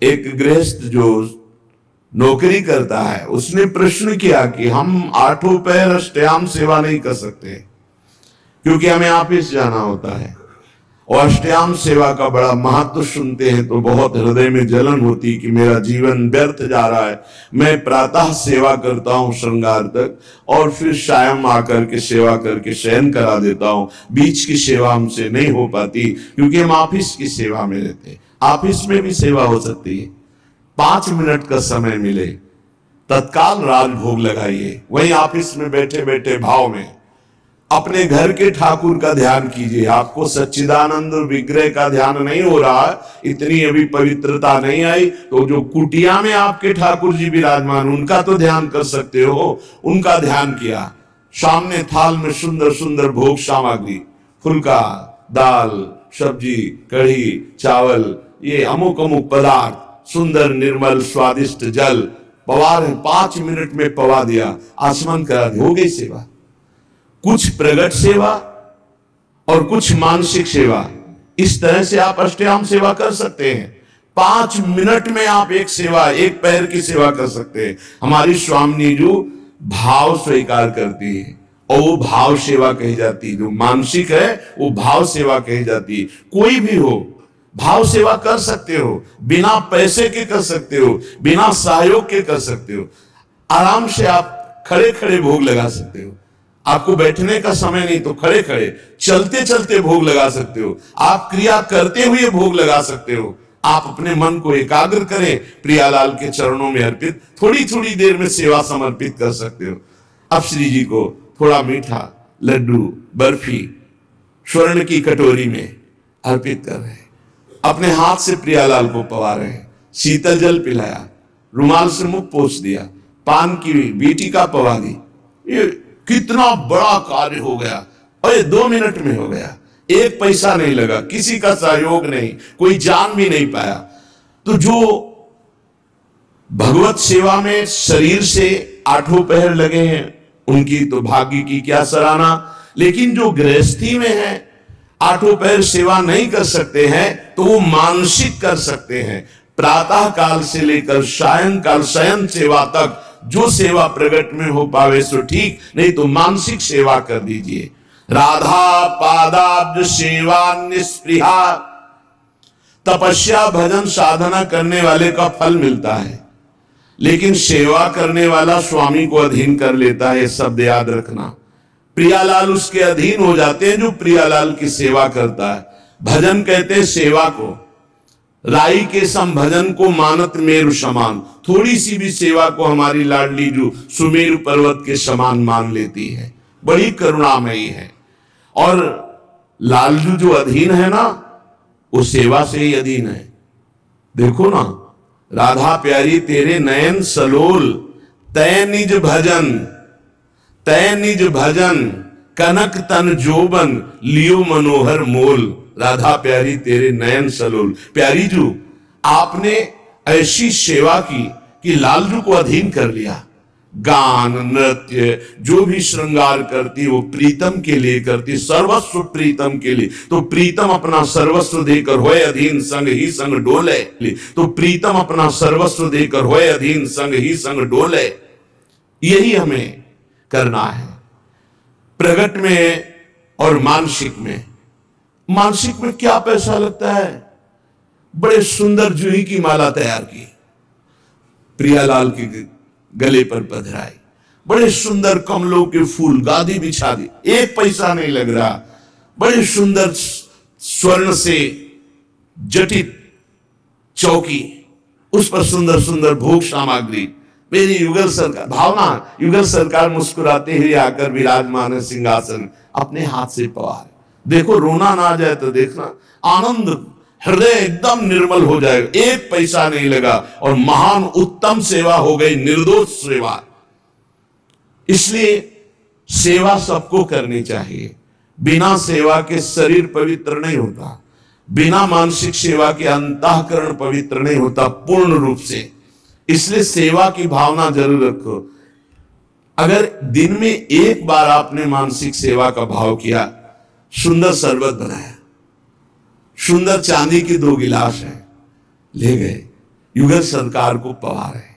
एक गृहस्थ जो नौकरी करता है उसने प्रश्न किया कि हम आठों पहर अष्टयाम सेवा नहीं कर सकते क्योंकि हमें ऑफिस जाना होता है, और अष्टयाम सेवा का बड़ा महत्व सुनते हैं तो बहुत हृदय में जलन होती कि मेरा जीवन व्यर्थ जा रहा है। मैं प्रातः सेवा करता हूं श्रृंगार तक और फिर शायम आकर के सेवा करके शयन करा देता हूं, बीच की सेवा हमसे नहीं हो पाती क्योंकि हम ऑफिस की सेवा में रहते हैं। ऑफिस में भी सेवा हो सकती है, 5 मिनट का समय मिले तत्काल राजभोग लगाइए, वहीं ऑफिस में बैठे बैठे भाव में अपने घर के ठाकुर का ध्यान कीजिए। आपको सच्चिदानंद विग्रह का ध्यान नहीं हो रहा, इतनी अभी पवित्रता नहीं आई, तो जो कुटिया में आपके ठाकुर जी विराजमान उनका तो ध्यान कर सकते हो, उनका ध्यान किया। सामने थाल में सुंदर सुंदर भोग सामग्री, फुल्का, दाल, सब्जी, कढ़ी, चावल, ये अमुक अमुक पदार्थ, सुंदर निर्मल स्वादिष्ट जल, पवार है, 5 मिनट में पवा दिया, आसमान करा दिया, हो गई सेवा। कुछ प्रगट सेवा और कुछ मानसिक सेवा, इस तरह से आप अष्टयाम सेवा कर सकते हैं। 5 मिनट में आप एक सेवा, एक पैर की सेवा कर सकते हैं। हमारी स्वामिनी जो भाव स्वीकार करती है और वो भाव सेवा कही जाती है, जो मानसिक है वो भाव सेवा कही जाती है। कोई भी हो भाव सेवा कर सकते हो, बिना पैसे के कर सकते हो, बिना सहयोग के कर सकते हो। आराम से आप खड़े खड़े भोग लगा सकते हो, आपको बैठने का समय नहीं तो खड़े खड़े चलते चलते भोग लगा सकते हो, आप क्रिया करते हुए भोग लगा सकते हो। आप अपने मन को एकाग्र करें, प्रियालाल के चरणों में अर्पित थोड़ी थोड़ी देर में सेवा समर्पित कर सकते हो। अब श्री जी को थोड़ा मीठा, लड्डू, बर्फी स्वर्ण की कटोरी में अर्पित कर रहे हैं, अपने हाथ से प्रियालाल को पवा रहे हैं, शीतल जल पिलाया, रुमाल से मुख पोंछ दिया, पान की बीटी का पवा दी। ये कितना बड़ा कार्य हो गया और ये 2 मिनट में हो गया, एक पैसा नहीं लगा, किसी का सहयोग नहीं, कोई जान भी नहीं पाया। तो जो भगवत सेवा में शरीर से 8 पहर लगे हैं उनकी तो भाग्य की क्या सराहना, लेकिन जो गृहस्थी में है 8 पहर सेवा नहीं कर सकते हैं तो वो मानसिक कर सकते हैं। प्रातः काल से लेकर सायंकाल शयन सेवा तक जो सेवा प्रगट में हो पावे सो ठीक, नहीं तो मानसिक सेवा कर दीजिए। राधा पादाब्ज सेवा निस्पृहा, तपस्या भजन साधना करने वाले का फल मिलता है, लेकिन सेवा करने वाला स्वामी को अधीन कर लेता है, शब्द याद रखना। प्रियालाल उसके अधीन हो जाते हैं जो प्रियालाल की सेवा करता है। भजन कहते हैं सेवा को, राई के सम भजन को मानत मेरु समान, थोड़ी सी भी सेवा को हमारी लाडली जो सुमेरु पर्वत के समान मान लेती है, बड़ी करुणामयी है। और लालजू जो अधीन है ना, वो सेवा से ही अधीन है। देखो ना, राधा प्यारी तेरे नयन सलोल, तय निज भजन, तय निज भजन, कनक तन जोबन, लियो मनोहर मोल। राधा प्यारी तेरे नयन सलोल, प्यारी जू आपने ऐसी सेवा की कि लालजू को अधीन कर लिया। गान नृत्य जो भी श्रृंगार करती वो प्रीतम के लिए करती, सर्वस्व प्रीतम के लिए। तो प्रीतम अपना सर्वस्व देकर होए अधीन, संग ही संग डोले। तो प्रीतम अपना सर्वस्व देकर होए अधीन, संग ही संग डोले। यही हमें करना है प्रगट में और मानसिक में। मानसिक में क्या पैसा लगता है, बड़े सुंदर जूही की माला तैयार की, प्रियालाल के गले पर पधराई, बड़े सुंदर कमलों के फूल गादी बिछा दी, एक पैसा नहीं लग रहा, बड़े सुंदर स्वर्ण से जटित चौकी, उस पर सुंदर सुंदर भोग सामग्री। मेरी युगल सरकार भावना, युगल सरकार मुस्कुराते हुए आकर विराजमान है सिंहासन, अपने हाथ से पवार। देखो रोना ना आ जाए तो देखना, आनंद हृदय एकदम निर्मल हो जाएगा। एक पैसा नहीं लगा और महान उत्तम सेवा हो गई, निर्दोष सेवा। इसलिए सेवा सबको करनी चाहिए। बिना सेवा के शरीर पवित्र नहीं होता, बिना मानसिक सेवा के अंतःकरण पवित्र नहीं होता पूर्ण रूप से। इसलिए सेवा की भावना जरूर रखो। अगर दिन में एक बार आपने मानसिक सेवा का भाव किया, सुंदर शरबत बनाया, सुंदर चांदी की 2 गिलास है, ले गए, युगल सरकार को पवार है,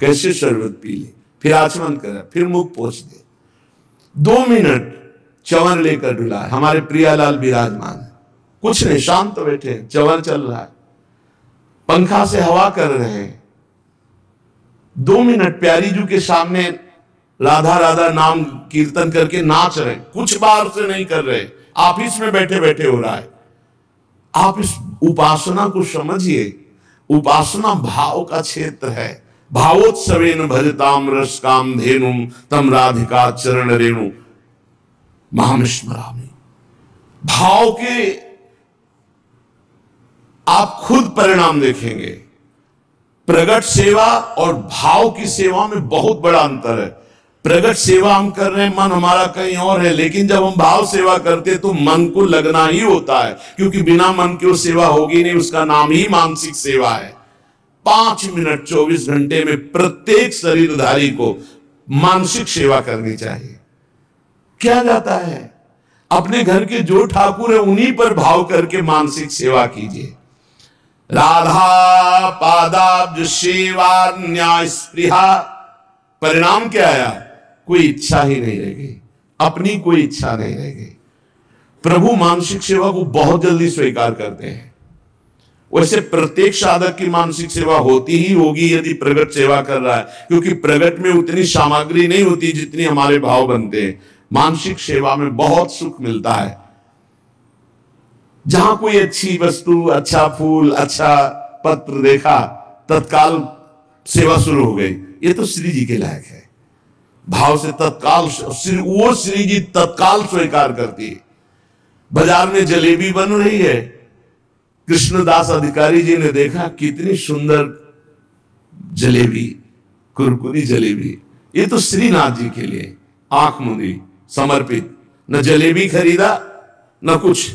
कैसे शरबत पी ले, फिर आचमन करे, फिर मुख पोछ दे। 2 मिनट चंवर लेकर डुला है। हमारे प्रियालाल विराजमान है, कुछ नहीं, शांत बैठे हैं, चंवर चल रहा है, पंखा से हवा कर रहे हैं। 2 मिनट प्यारी जू के सामने राधा राधा नाम कीर्तन करके नाच रहे, कुछ बार से नहीं कर रहे, ऑफिस में बैठे बैठे हो रहा है। आप इस उपासना को समझिए, उपासना भाव का क्षेत्र है। भावोत्सवेन भजताम रस काम धेनुम तम राधिका चरण रेणु महामिस्मरामि। भाव के आप खुद परिणाम देखेंगे। प्रगट सेवा और भाव की सेवा में बहुत बड़ा अंतर है। प्रगट सेवा हम कर रहे हैं, मन हमारा कहीं और है, लेकिन जब हम भाव सेवा करते तो मन को लगना ही होता है, क्योंकि बिना मन के वो सेवा होगी नहीं, उसका नाम ही मानसिक सेवा है। 5 मिनट 24 घंटे में प्रत्येक शरीरधारी को मानसिक सेवा करनी चाहिए। क्या जाता है, अपने घर के जो ठाकुर है उन्हीं पर भाव करके मानसिक सेवा कीजिए। राधा पादाब्ज सेवा न्याय स्पृहा, परिणाम क्या आया, कोई इच्छा ही नहीं रहेगी, अपनी कोई इच्छा नहीं रहेगी। प्रभु मानसिक सेवा को बहुत जल्दी स्वीकार करते हैं। वैसे प्रत्येक साधक की मानसिक सेवा होती ही होगी यदि प्रगट सेवा कर रहा है, क्योंकि प्रगट में उतनी सामग्री नहीं होती जितनी हमारे भाव बनते हैं। मानसिक सेवा में बहुत सुख मिलता है। जहां कोई अच्छी वस्तु, अच्छा फूल, अच्छा पत्र देखा, तत्काल सेवा शुरू हो गई। ये तो श्री जी के लायक है। भाव से तत्काल वो श्री जी तत्काल स्वीकार करती है। बाजार में जलेबी बन रही है, कृष्णदास अधिकारी जी ने देखा कितनी सुंदर जलेबी, कुरकुरी जलेबी, ये तो श्रीनाथ जी के लिए आंख मूंदी समर्पित। न जलेबी खरीदा न कुछ।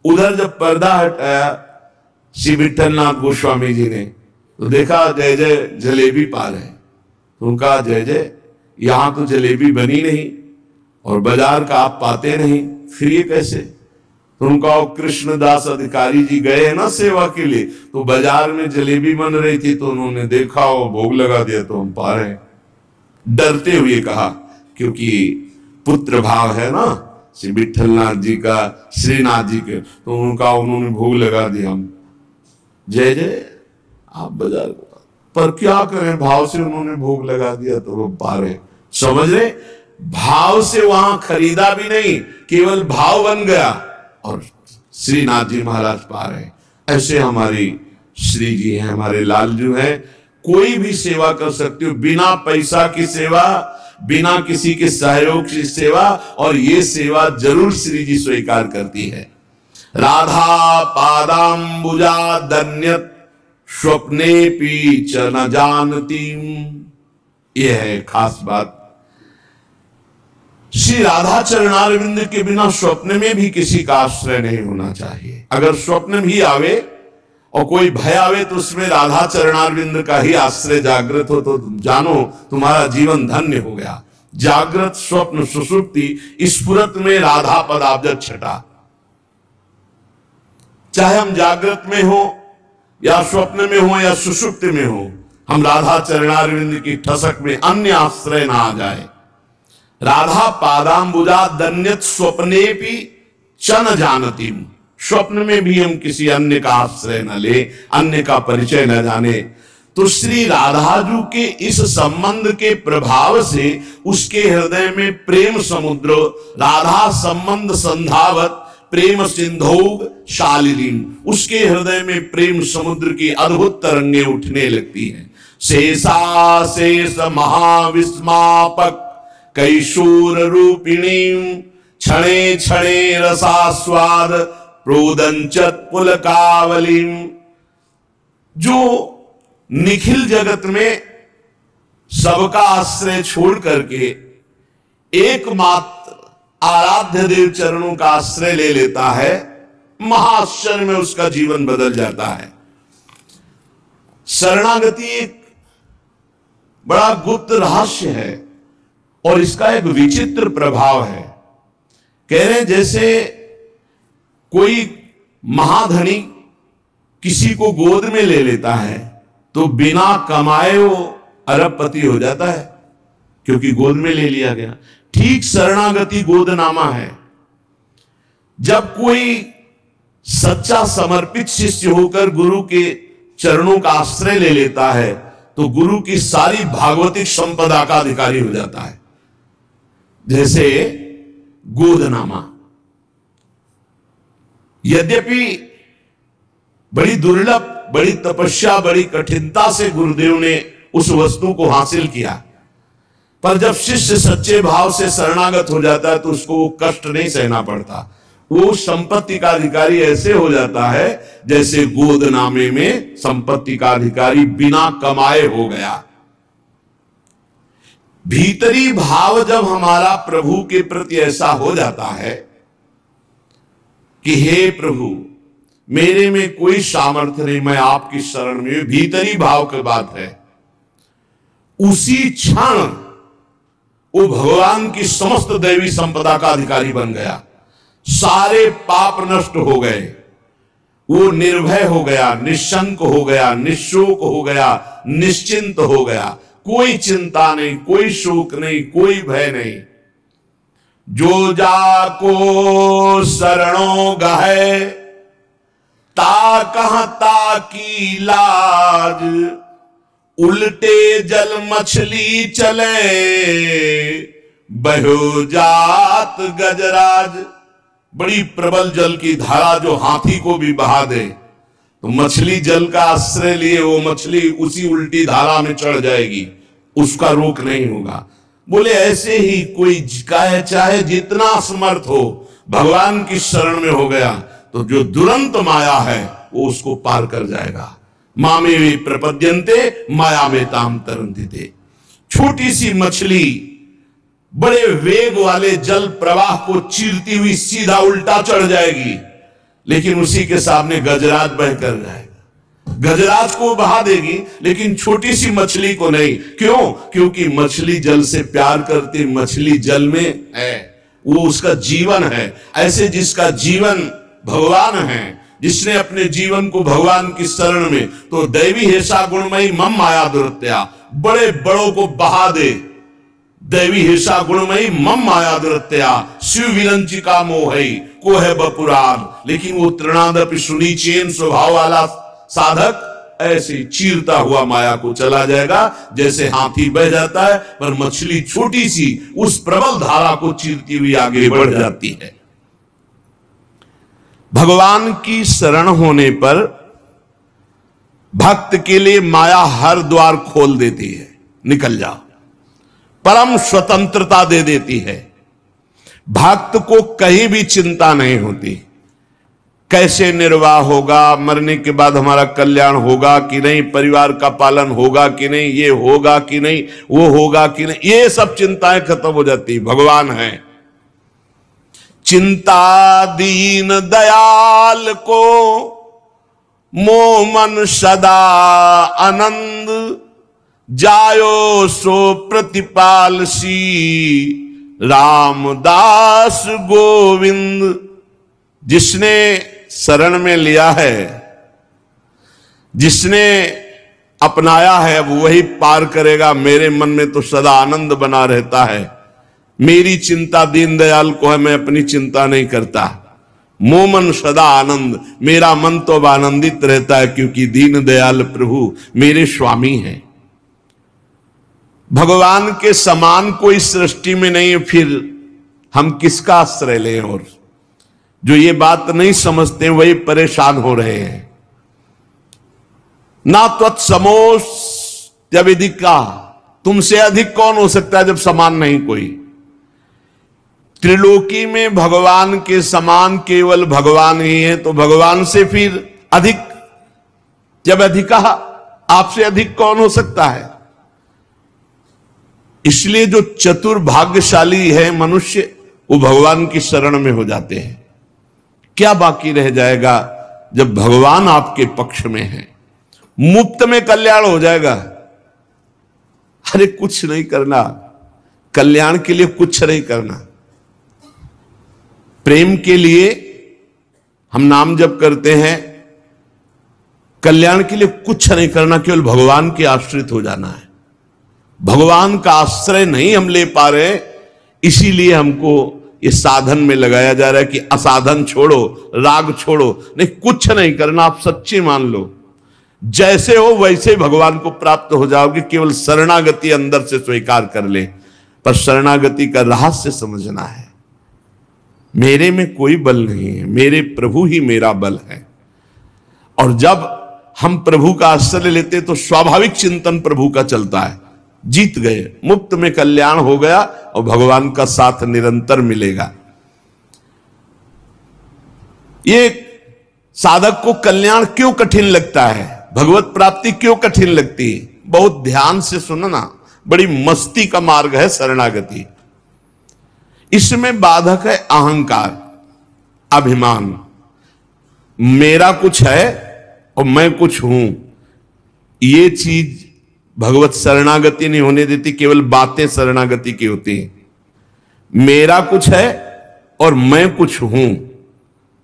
उधर जब पर्दा हटाया श्री विठलनाथ गोस्वामी जी ने, तो देखा जय जय जलेबी पा रहे। तो उनका जय जय, यहां तो जलेबी बनी नहीं और बाजार का आप पाते नहीं, फिर ये कैसे? तो उनका कृष्णदास अधिकारी जी गए ना सेवा के लिए, तो बाजार में जलेबी बन रही थी, तो उन्होंने देखा और भोग लगा दिया, तो हम पा रहे हैं। डरते हुए कहा, क्योंकि पुत्र भाव है ना श्री विठलनाथ जी का, श्रीनाथ जी के, तो उनका उन्होंने भोग लगा दिया। हम जय जय आप बाजार पर क्या करें, भाव से उन्होंने भोग लगा दिया तो वो पा रहे। समझ रहे, भाव से वहां खरीदा भी नहीं, केवल भाव बन गया और श्रीनाथ जी महाराज पा रहे। ऐसे हमारी श्री जी हैं, हमारे लालजू हैं। कोई भी सेवा कर सकते हो, बिना पैसा की सेवा, बिना किसी के सहयोग की सेवा, और ये सेवा जरूर श्री जी स्वीकार करती है। राधा पादाम्बुजा दन्यत स्वप्ने पीच न जानती, यह है खास बात। श्री राधा चरणारविंद के बिना स्वप्न में भी किसी का आश्रय नहीं होना चाहिए। अगर स्वप्न भी आवे और कोई भय आवे तो उसमें राधा चरणारविंद का ही आश्रय जागृत हो, तो जानो तुम्हारा जीवन धन्य हो गया। जागृत स्वप्न सुषुप्ति स्फुरत में राधा पदाब्ज छटा। चाहे हम जागृत में हो या स्वप्न में हो या सुषुप्ति में हो, हम राधा चरणारविंद की ठसक में अन्य आश्रय ना आ जाए। राधा पादाम्बुजा दन्यत स्वप्नेपि चन जानती, स्वप्न में भी हम किसी अन्य का आश्रय न ले, अन्य का परिचय न जाने। तो श्री राधाजू के इस संबंध के प्रभाव से उसके हृदय में प्रेम समुद्र, राधा संबंध संधावत प्रेम सिंधौग शालिनीम, उसके हृदय में प्रेम समुद्र की अद्भुत तरंगे उठने लगती हैं। शेषा शेष महाविस्मापक कैशोर रूपिणी, क्षणे क्षणे रसास्वाद प्रोदंचत पुलकावलीम। जो निखिल जगत में सबका आश्रय छोड़ करके एकमात्र आराध्य देव चरणों का आश्रय ले लेता है, महाआश्चर्य में उसका जीवन बदल जाता है। शरणागति एक बड़ा गुप्त रहस्य है और इसका एक विचित्र प्रभाव है। कह रहे जैसे कोई महाधनी किसी को गोद में ले लेता है तो बिना कमाए वो अरबपति हो जाता है, क्योंकि गोद में ले लिया गया। ठीक शरणागति गोदनामा है। जब कोई सच्चा समर्पित शिष्य होकर गुरु के चरणों का आश्रय ले लेता है तो गुरु की सारी भागवतिक संपदा का अधिकारी हो जाता है। जैसे गोदनामा, यद्यपि बड़ी दुर्लभ, बड़ी तपस्या, बड़ी कठिनता से गुरुदेव ने उस वस्तु को हासिल किया, पर जब शिष्य सच्चे भाव से शरणागत हो जाता है तो उसको वो कष्ट नहीं सहना पड़ता। वो संपत्ति का अधिकारी ऐसे हो जाता है जैसे गोदनामे में संपत्ति का अधिकारी बिना कमाए हो गया। भीतरी भाव जब हमारा प्रभु के प्रति ऐसा हो जाता है कि हे प्रभु, मेरे में कोई सामर्थ्य नहीं, मैं आपकी शरण में, भीतरी भाव की बात है, उसी क्षण वो भगवान की समस्त दैवी संपदा का अधिकारी बन गया। सारे पाप नष्ट हो गए, वो निर्भय हो गया, निशंक हो गया, निशोक हो गया, निश्चिंत हो गया। कोई चिंता नहीं, कोई शोक नहीं, कोई भय नहीं। जो जाको शरणों गहे ता कहां ता की लाज, उल्टे जल मछली चले बहो जात गजराज। बड़ी प्रबल जल की धारा जो हाथी को भी बहा दे, तो मछली जल का आश्रय लिए वो मछली उसी उल्टी धारा में चढ़ जाएगी, उसका रोक नहीं होगा। बोले ऐसे ही कोई चाहे जितना समर्थ हो, भगवान की शरण में हो गया तो जो दुरंत माया है वो उसको पार कर जाएगा। मामे वे प्रपद्यन्ते माया में ताम तरन्ति। छोटी सी मछली बड़े वेग वाले जल प्रवाह को चीरती हुई सीधा उल्टा चढ़ जाएगी, लेकिन उसी के सामने गजराज बह कर जाएगा। गजराज को बहा देगी लेकिन छोटी सी मछली को नहीं। क्यों? क्योंकि मछली जल से प्यार करती, मछली जल में है, वो उसका जीवन है। ऐसे जिसका जीवन भगवान है, जिसने अपने जीवन को भगवान की शरण में, तो दैवी हेषा गुणमयी मम माया दुरत्या, बड़े बड़ों को बहा दे। दैवी हेषा गुणमयी मम माया दुरत्या, शिव विरंचिका मोहई को है बपुरान। लेकिन वो तृणादपि सुनीचेन स्वभाव वाला साधक ऐसे चीरता हुआ माया को चला जाएगा, जैसे हाथी बह जाता है, पर मछली छोटी सी उस प्रबल धारा को चीरती हुई आगे बढ़ जाती है। भगवान की शरण होने पर भक्त के लिए माया हर द्वार खोल देती है, निकल जाओ, परम स्वतंत्रता दे देती है। भक्त को कहीं भी चिंता नहीं होती, कैसे निर्वाह होगा, मरने के बाद हमारा कल्याण होगा कि नहीं, परिवार का पालन होगा कि नहीं, ये होगा कि नहीं, वो होगा कि नहीं, ये सब चिंताएं खत्म हो जाती। भगवान है। चिंता दीन दयाल को मोह मन सदा आनंद, जायो सो प्रतिपाल सी रामदास गोविंद। जिसने शरण में लिया है, जिसने अपनाया है, वो वही पार करेगा। मेरे मन में तो सदा आनंद बना रहता है। मेरी चिंता दीनदयाल को है, मैं अपनी चिंता नहीं करता। मोह मन सदा आनंद, मेरा मन तो अब आनंदित रहता है, क्योंकि दीनदयाल प्रभु मेरे स्वामी हैं। भगवान के समान कोई सृष्टि में नहीं है, फिर हम किसका आश्रय लें? और जो ये बात नहीं समझते वही परेशान हो रहे हैं। ना त्वत्समोऽस्त्यविदिका, तुमसे अधिक कौन हो सकता है जब समान नहीं कोई। त्रिलोकी में भगवान के समान केवल भगवान ही है, तो भगवान से फिर अधिक जब अधिका, आपसे अधिक कौन हो सकता है? इसलिए जो चतुर भाग्यशाली है मनुष्य, वो भगवान की शरण में हो जाते हैं। क्या बाकी रह जाएगा जब भगवान आपके पक्ष में है? मुफ्त में कल्याण हो जाएगा। अरे कुछ नहीं करना, कल्याण के लिए कुछ नहीं करना। प्रेम के लिए हम नाम जप करते हैं, कल्याण के लिए कुछ नहीं करना, केवल भगवान के आश्रित हो जाना है। भगवान का आश्रय नहीं हम ले पा रहे, इसीलिए हमको ये साधन में लगाया जा रहा है कि असाधन छोड़ो, राग छोड़ो। नहीं, कुछ नहीं करना, आप सच्ची मान लो, जैसे हो वैसे भगवान को प्राप्त हो जाओगे। केवल शरणागति अंदर से स्वीकार कर ले। पर शरणागति का रहस्य समझना है। मेरे में कोई बल नहीं है, मेरे प्रभु ही मेरा बल है। और जब हम प्रभु का आश्रय लेते तो स्वाभाविक चिंतन प्रभु का चलता है। जीत गए, मुफ्त में कल्याण हो गया और भगवान का साथ निरंतर मिलेगा। ये साधक को कल्याण क्यों कठिन लगता है, भगवत प्राप्ति क्यों कठिन लगती है? बहुत ध्यान से सुनना, बड़ी मस्ती का मार्ग है शरणागति। इसमें बाधक है अहंकार, अभिमान। मेरा कुछ है और मैं कुछ हूं, ये चीज भगवत शरणागति नहीं होने देती। केवल बातें शरणागति की होती हैं। मेरा कुछ है और मैं कुछ हूं।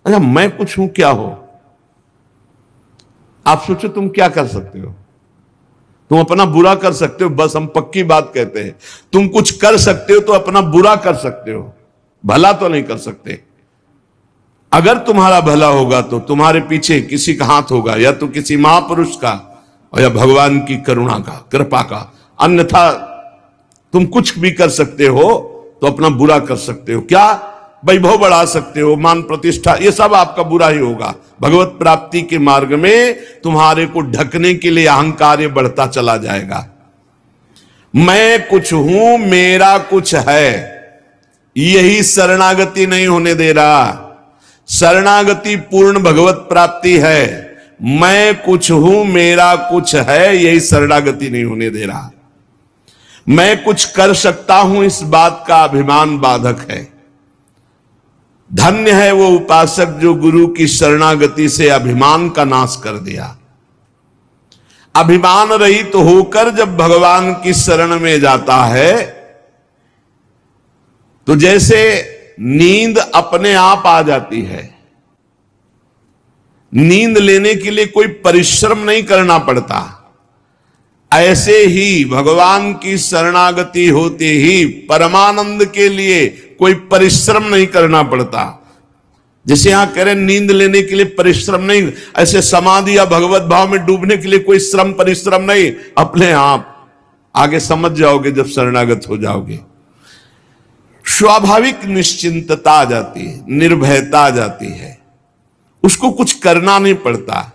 अच्छा, मैं कुछ हूं, क्या हो? आप सोचो तुम क्या कर सकते हो? तुम अपना बुरा कर सकते हो, बस हम पक्की बात कहते हैं। तुम कुछ कर सकते हो तो अपना बुरा कर सकते हो, भला तो नहीं कर सकते। अगर तुम्हारा भला होगा तो तुम्हारे पीछे किसी का हाथ होगा, या तो किसी महापुरुष का और या भगवान की करुणा का, कृपा का। अन्यथा तुम कुछ भी कर सकते हो तो अपना बुरा कर सकते हो। क्या? वैभव बढ़ा सकते हो, मान प्रतिष्ठा, ये सब आपका बुरा ही होगा। भगवत प्राप्ति के मार्ग में तुम्हारे को ढकने के लिए अहंकार बढ़ता चला जाएगा। मैं कुछ हूं, मेरा कुछ है, यही शरणागति नहीं होने दे रहा। शरणागति पूर्ण भगवत प्राप्ति है। मैं कुछ हूं, मेरा कुछ है, यही शरणागति नहीं होने दे रहा। मैं कुछ कर सकता हूं, इस बात का अभिमान बाधक है। धन्य है वो उपासक जो गुरु की शरणागति से अभिमान का नाश कर दिया। अभिमान रहित तो होकर जब भगवान की शरण में जाता है तो जैसे नींद अपने आप आ जाती है। नींद लेने के लिए कोई परिश्रम नहीं करना पड़ता। ऐसे ही भगवान की शरणागति होते ही परमानंद के लिए कोई परिश्रम नहीं करना पड़ता। जैसे यहां कह रहे नींद लेने के लिए परिश्रम नहीं, ऐसे समाधि या भगवत भाव में डूबने के लिए कोई श्रम परिश्रम नहीं। अपने आप आगे समझ जाओगे जब शरणागत हो जाओगे। स्वाभाविक निश्चिंतता आ जाती है, निर्भयता आ जाती है, उसको कुछ करना नहीं पड़ता।